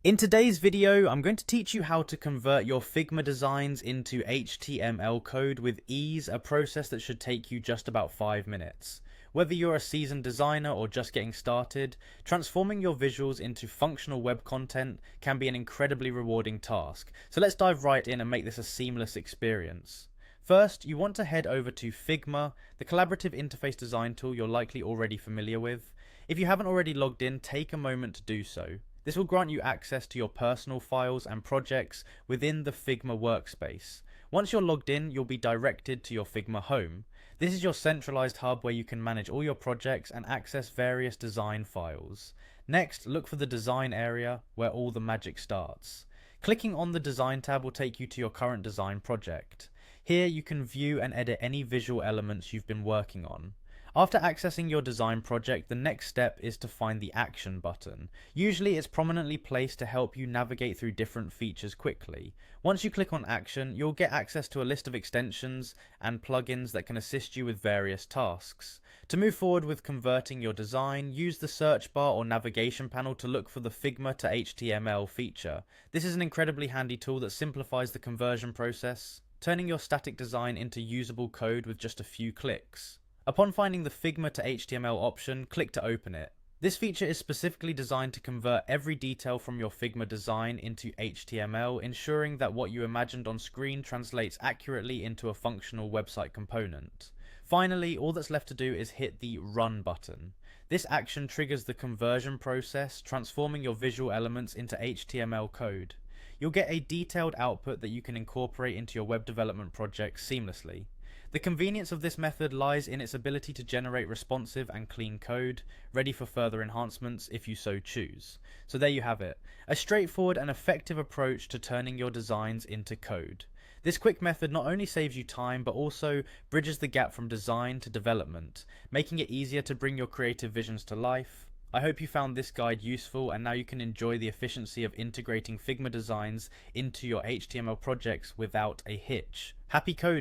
In today's video, I'm going to teach you how to convert your Figma designs into HTML code with ease, a process that should take you just about 5 minutes. Whether you're a seasoned designer or just getting started, transforming your visuals into functional web content can be an incredibly rewarding task. So let's dive right in and make this a seamless experience. First, you want to head over to Figma, the collaborative interface design tool you're likely already familiar with. If you haven't already logged in, take a moment to do so. This will grant you access to your personal files and projects within the Figma workspace. Once you're logged in, you'll be directed to your Figma home. This is your centralized hub where you can manage all your projects and access various design files. Next, look for the design area where all the magic starts. Clicking on the design tab will take you to your current design project. Here you can view and edit any visual elements you've been working on. After accessing your design project, the next step is to find the action button. Usually it's prominently placed to help you navigate through different features quickly. Once you click on action, you'll get access to a list of extensions and plugins that can assist you with various tasks. To move forward with converting your design, use the search bar or navigation panel to look for the Figma to HTML feature. This is an incredibly handy tool that simplifies the conversion process, turning your static design into usable code with just a few clicks. Upon finding the Figma to HTML option, click to open it. This feature is specifically designed to convert every detail from your Figma design into HTML, ensuring that what you imagined on screen translates accurately into a functional website component. Finally, all that's left to do is hit the Run button. This action triggers the conversion process, transforming your visual elements into HTML code. You'll get a detailed output that you can incorporate into your web development projects seamlessly. The convenience of this method lies in its ability to generate responsive and clean code, ready for further enhancements if you so choose. So there you have it, a straightforward and effective approach to turning your designs into code. This quick method not only saves you time, but also bridges the gap from design to development, making it easier to bring your creative visions to life. I hope you found this guide useful, and now you can enjoy the efficiency of integrating Figma designs into your HTML projects without a hitch. Happy coding!